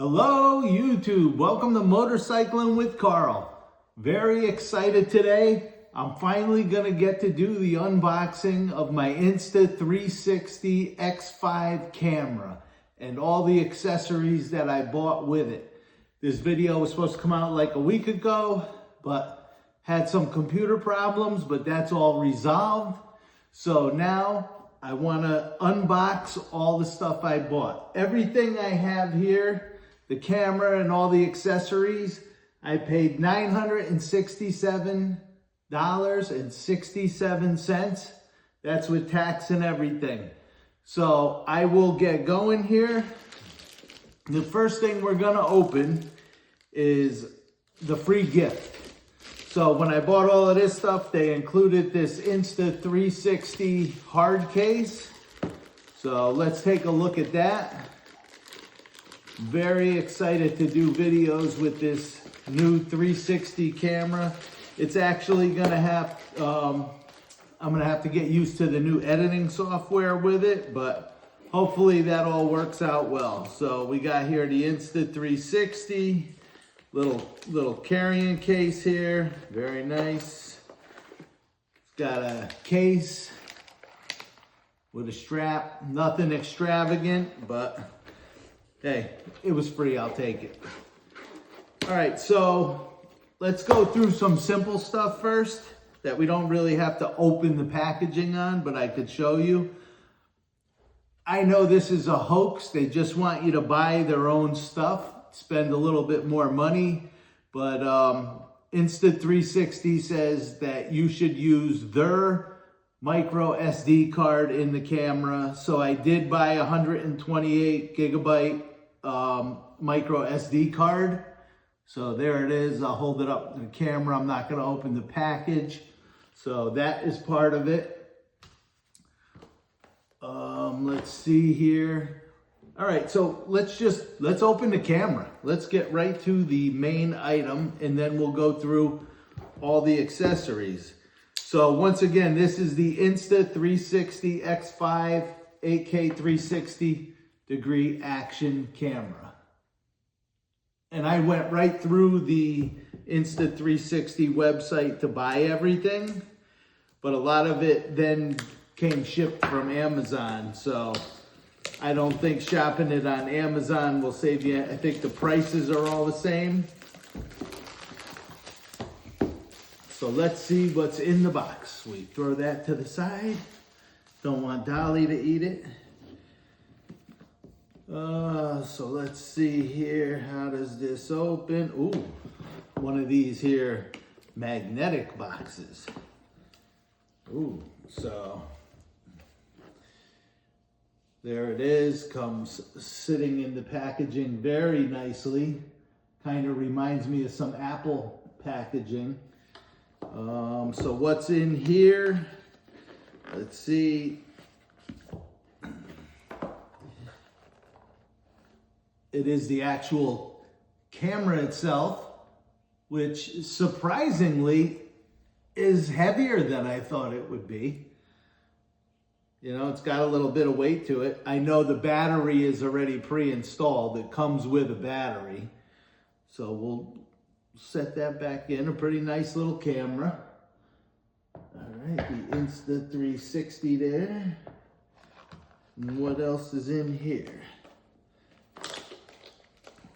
Hello YouTube, welcome to Motorcycling with Carl. Very excited today. I'm finally gonna get to do the unboxing of my Insta360 X5 camera and all the accessories that I bought with it. This video was supposed to come out like a week ago, but had some computer problems, but that's all resolved. So now I wanna unbox all the stuff I bought. Everything I have here, the camera and all the accessories, I paid $967.67. That's with tax and everything. So I will get going here. The first thing we're gonna open is the free gift. So when I bought all of this stuff, they included this Insta360 hard case. So let's take a look at that. Very excited to do videos with this new 360 camera. It's actually gonna have, I'm gonna have to get used to the new editing software with it, but hopefully that all works out well. So we got here the Insta360, little carrying case here, very nice. It's got a case with a strap, nothing extravagant, but hey, it was free, I'll take it. All right, so let's go through some simple stuff first that we don't really have to open the packaging on, but I could show you. I know this is a hoax. They just want you to buy their own stuff, spend a little bit more money, but Insta360 says that you should use their micro SD card in the camera. So I did buy a 128 gigabyte micro SD card. So there it is. I'll hold it up to the camera. I'm not going to open the package. So that is part of it. Let's see here. All right, so let's open the camera. Let's get right to the main item and then we'll go through all the accessories. So once again, this is the Insta360 X5 8K 360 degree action camera. And I went right through the Insta360 website to buy everything, but a lot of it then came shipped from Amazon. So I don't think shopping it on Amazon will save you. I think the prices are all the same. So let's see what's in the box. We throw that to the side. Don't want Dolly to eat it. So let's see here. How does this open? Ooh, one of these here magnetic boxes. Ooh, so there it is. Comes sitting in the packaging very nicely. Kind of reminds me of some Apple packaging. So what's in here? Let's see. It is the actual camera itself, which surprisingly is heavier than I thought it would be. You know, it's got a little bit of weight to it. I know the battery is already pre-installed. It comes with a battery. So we'll set that back in. A pretty nice little camera. All right, the Insta360 there. And what else is in here?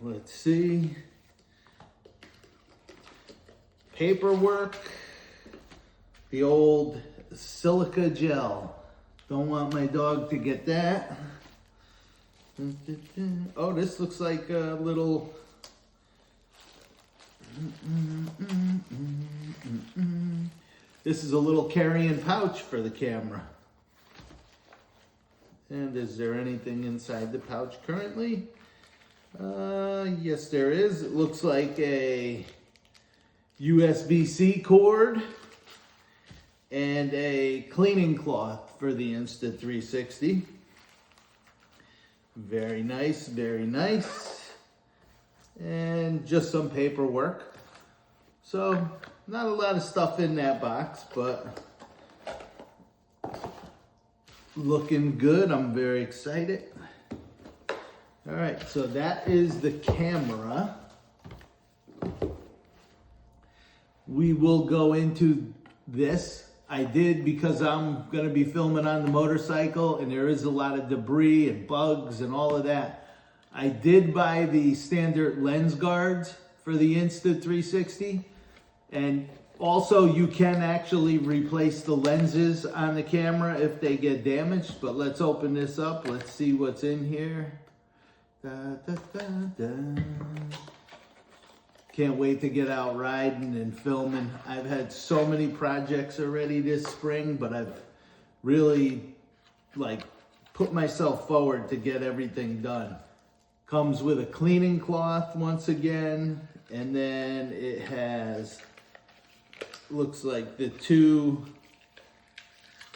Let's see. Paperwork. The old silica gel. Don't want my dog to get that. Oh, this looks like a little... This is a little carrying pouch for the camera. And is there anything inside the pouch currently? Yes, there is. It looks like a USB-C cord and a cleaning cloth for the Insta360. Very nice, very nice. And just some paperwork. So, not a lot of stuff in that box, but looking good. I'm very excited. All right, so that is the camera. We will go into this. I did because I'm gonna be filming on the motorcycle and there is a lot of debris and bugs and all of that. I did buy the standard lens guards for the Insta360, and also you can actually replace the lenses on the camera if they get damaged, but let's open this up. Let's see what's in here. Da, da, da, da. Can't wait to get out riding and filming. I've had so many projects already this spring, but I've really put myself forward to get everything done. Comes with a cleaning cloth once again, and then it has, looks like the 2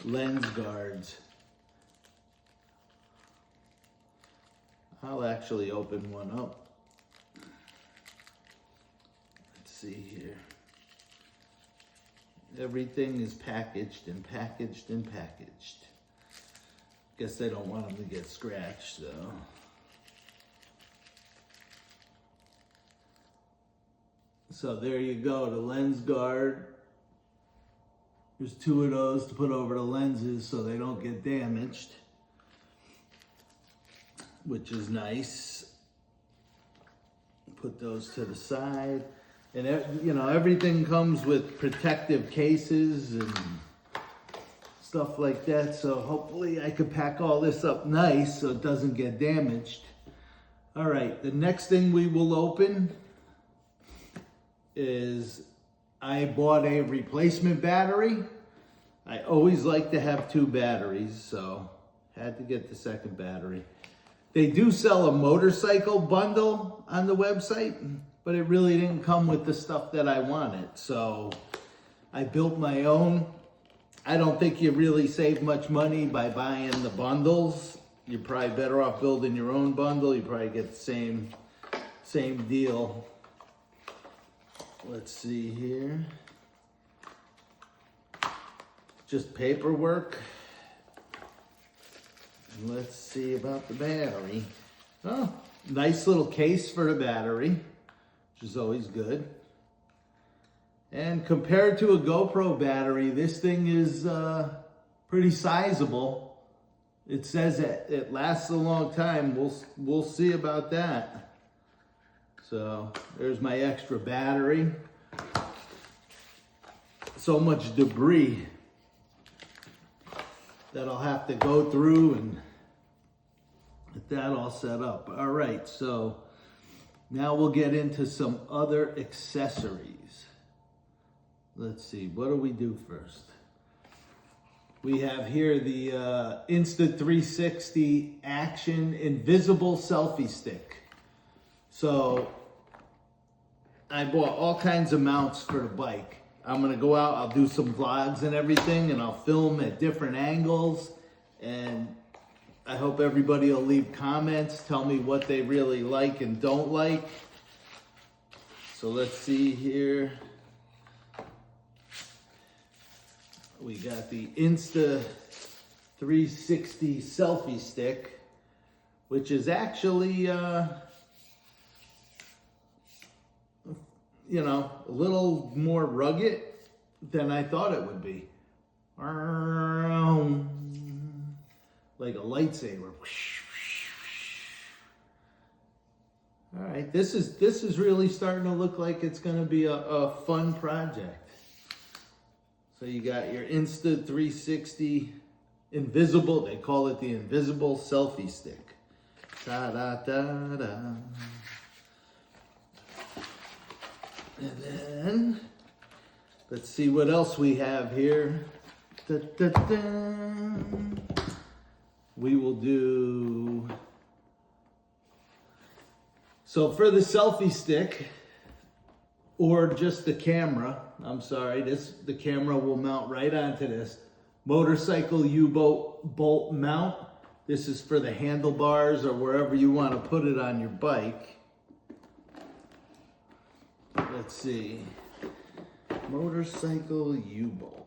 lens guards. I'll actually open one up. Let's see here. Everything is packaged and packaged and packaged. Guess they don't want them to get scratched though. So there you go, the lens guard. There's 2 of those to put over the lenses so they don't get damaged, which is nice. Put those to the side. And you know, everything comes with protective cases and stuff like that. So hopefully I could pack all this up nice so it doesn't get damaged. All right, the next thing we will open is I bought a replacement battery. I always like to have 2 batteries, so had to get the second battery. They do sell a motorcycle bundle on the website, but it really didn't come with the stuff that I wanted. So I built my own. I don't think you really save much money by buying the bundles. You're probably better off building your own bundle. You probably get the same deal. Let's see here. Just paperwork. And let's see about the battery. Oh, nice little case for the battery, which is always good. And compared to a GoPro battery, this thing is pretty sizable. It says that it lasts a long time. We'll see about that. So there's my extra battery. So much debris that I'll have to go through and get that all set up. All right, so now we'll get into some other accessories. Let's see, what do we do first? We have here the Insta360 Action Invisible Selfie Stick. So I bought all kinds of mounts for the bike. I'm gonna go out, I'll do some vlogs and everything, and I'll film at different angles, and I hope everybody will leave comments, tell me what they really like and don't like. So let's see here. We got the Insta360 selfie stick, which is actually, you know, a little more rugged than I thought it would be. Like a lightsaber. All right, this is really starting to look like it's gonna be a fun project. So you got your Insta360 invisible, they call it the invisible selfie stick. Da-da-da-da. And then, let's see what else we have here. Da-da-da. We will do, so for the selfie stick, or just the camera, I'm sorry, the camera will mount right onto this motorcycle U-bolt bolt mount. This is for the handlebars or wherever you want to put it on your bike. Let's see, motorcycle U-bolt.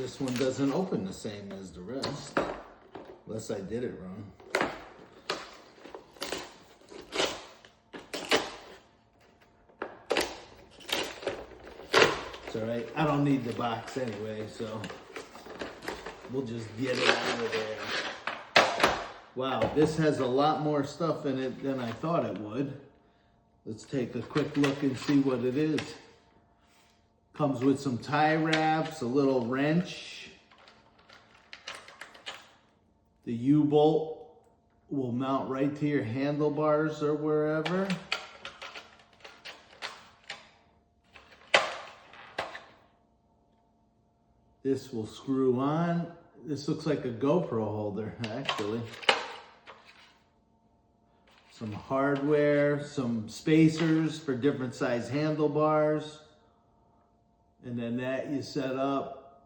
this one doesn't open the same as the rest, unless I did it wrong. It's all right, I don't need the box anyway, so we'll just get it out of there. Wow, this has a lot more stuff in it than I thought it would. Let's take a quick look and see what it is. Comes with some tie wraps, a little wrench. The U-bolt will mount right to your handlebars or wherever. This will screw on. This looks like a GoPro holder, actually. Some hardware, some spacers for different size handlebars. And then that you set up,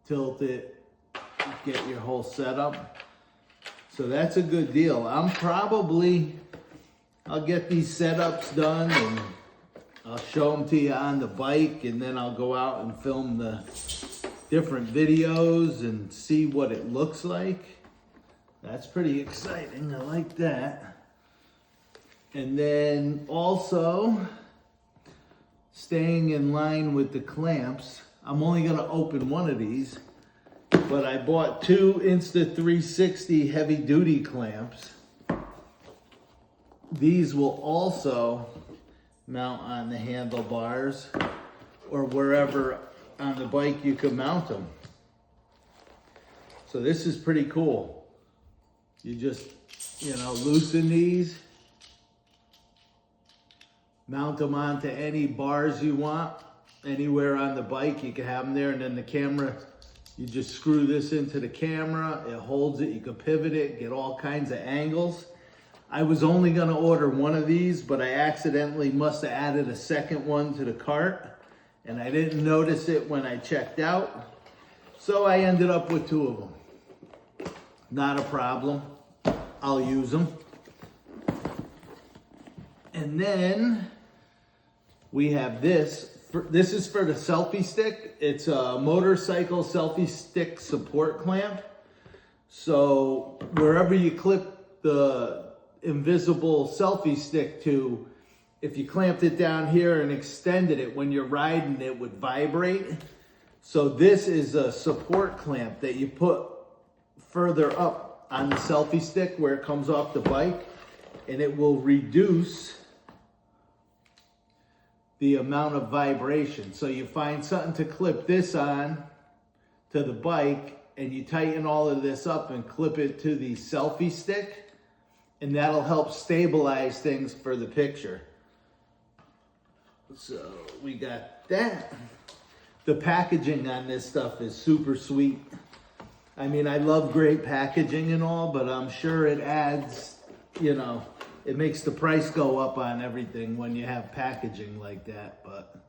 tilt it, get your whole setup. So that's a good deal. I'll get these setups done and I'll show them to you on the bike, and then I'll go out and film the different videos and see what it looks like. That's pretty exciting, I like that. And then also, staying in line with the clamps, I'm only gonna open one of these, but I bought two Insta360 heavy duty clamps. These will also mount on the handlebars or wherever on the bike you can mount them. So this is pretty cool. You just, loosen these, mount them onto any bars you want, anywhere on the bike, you can have them there, and then the camera, you just screw this into the camera, it holds it, you can pivot it, get all kinds of angles. I was only gonna order one of these, but I accidentally must have added a second one to the cart, and I didn't notice it when I checked out. So I ended up with two of them. Not a problem, I'll use them. And then we have this. This is for the selfie stick. It's a motorcycle selfie stick support clamp. So wherever you clip the invisible selfie stick to, if you clamped it down here and extended it, when you're riding, it would vibrate. So this is a support clamp that you put further up on the selfie stick where it comes off the bike, and it will reduce the amount of vibration. So you find something to clip this on to the bike, and you tighten all of this up and clip it to the selfie stick, and that'll help stabilize things for the picture. So we got that. The packaging on this stuff is super sweet. I mean, I love great packaging and all, but I'm sure it adds, it makes the price go up on everything when you have packaging like that. But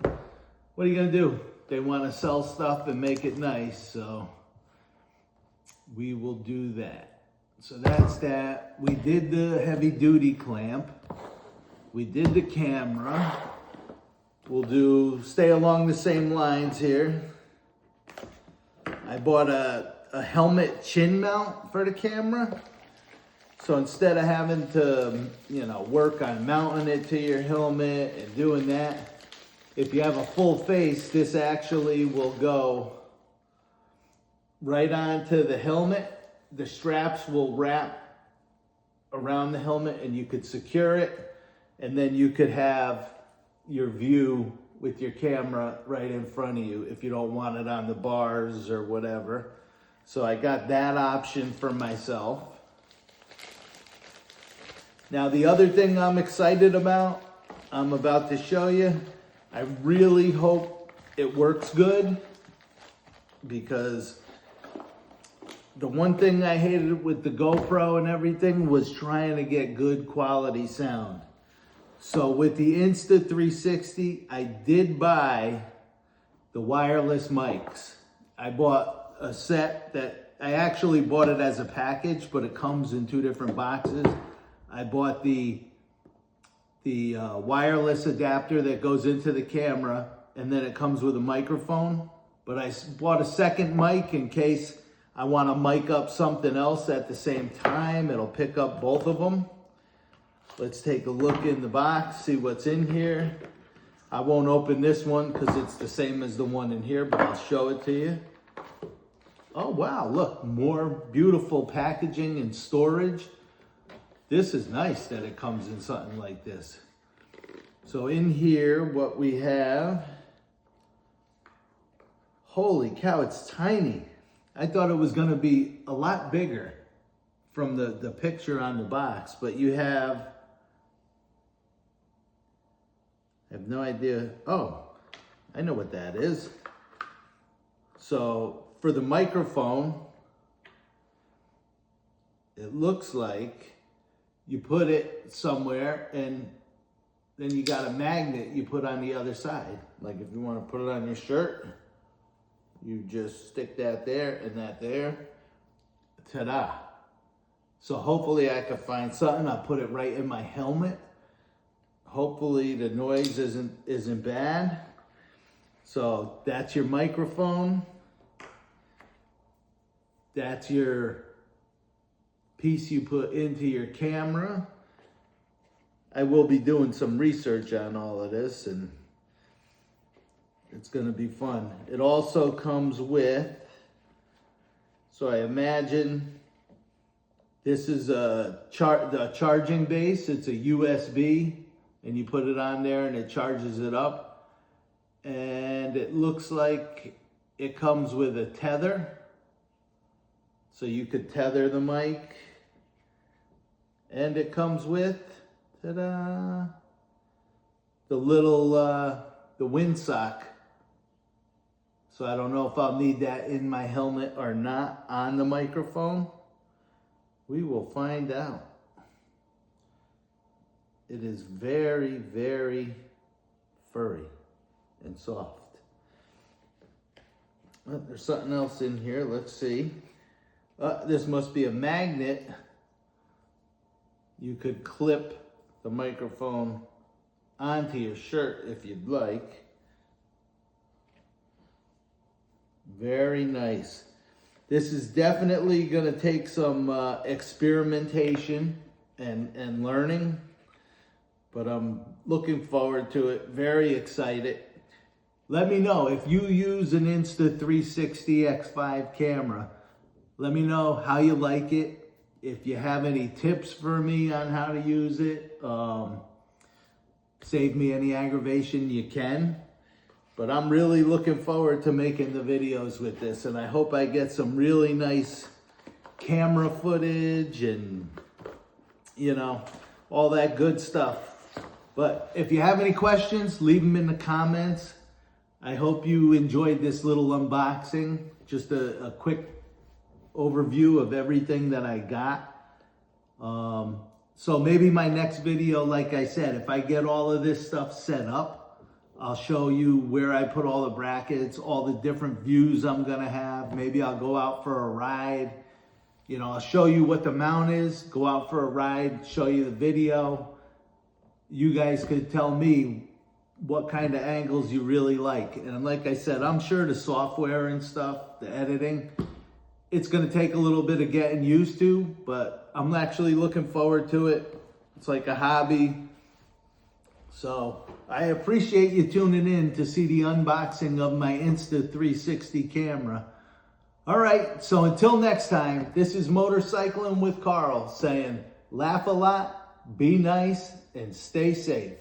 what are you gonna do? They want to sell stuff and make it nice, so we will do that. So that's that. We did the heavy duty clamp. We did the camera. We'll stay along the same lines here. I bought a helmet chin mount for the camera. So instead of having to, work on mounting it to your helmet and doing that, if you have a full face, this actually will go right onto the helmet. The straps will wrap around the helmet and you could secure it, and then you could have your view with your camera right in front of you if you don't want it on the bars or whatever. So I got that option for myself. Now the other thing I'm excited about, I'm about to show you. I really hope it works good, because the one thing I hated with the GoPro and everything was trying to get good quality sound. So with the Insta360, I did buy the wireless mics. I bought a set that, I actually bought it as a package, but it comes in two different boxes. I bought the wireless adapter that goes into the camera, and then it comes with a microphone but I bought a second mic in case I want to mic up something else at the same time. It'll pick up both of them. Let's take a look in the box, see what's in here. I won't open this one because it's the same as the one in here, but I'll show it to you. Oh wow, look, more beautiful packaging and storage. This is nice that it comes in something like this. So in here, what we have, holy cow, it's tiny. I thought it was gonna be a lot bigger from the picture on the box, but you have, I have no idea. Oh, I know what that is. So for the microphone, it looks like you put it somewhere and then you got a magnet you put on the other side. Like if you want to put it on your shirt, you just stick that there and that there. Ta-da. So hopefully I can find something. I'll put it right in my helmet. Hopefully the noise isn't bad. So that's your microphone. That's your piece you put into your camera. I will be doing some research on all of this and it's gonna be fun. It also comes with, so I imagine this is a charging base. It's a USB. And you put it on there and it charges it up. And it looks like it comes with a tether. So you could tether the mic. And it comes with, ta-da, the little, the windsock. So I don't know if I'll need that in my helmet or not on the microphone. We will find out. It is very, very furry and soft. Well, there's something else in here. Let's see. This must be a magnet. You could clip the microphone onto your shirt if you'd like. Very nice. This is definitely going to take some experimentation and learning. But I'm looking forward to it, very excited. Let me know if you use an Insta360 X5 camera. Let me know how you like it. If you have any tips for me on how to use it, save me any aggravation you can. But I'm really looking forward to making the videos with this, and I hope I get some really nice camera footage and, you know, all that good stuff. But if you have any questions, leave them in the comments. I hope you enjoyed this little unboxing. Just a quick overview of everything that I got. So maybe my next video, like I said, if I get all of this stuff set up, I'll show you where I put all the brackets, all the different views I'm gonna have. Maybe I'll go out for a ride. You know, I'll show you what the mount is, go out for a ride, show you the video. You guys could tell me what kind of angles you really like. And like I said, I'm sure the software and stuff, the editing, it's gonna take a little bit of getting used to, but I'm actually looking forward to it. It's like a hobby. So I appreciate you tuning in to see the unboxing of my Insta360 camera. All right, so until next time, this is Motorcycling with Carl saying, laugh a lot, be nice, and stay safe.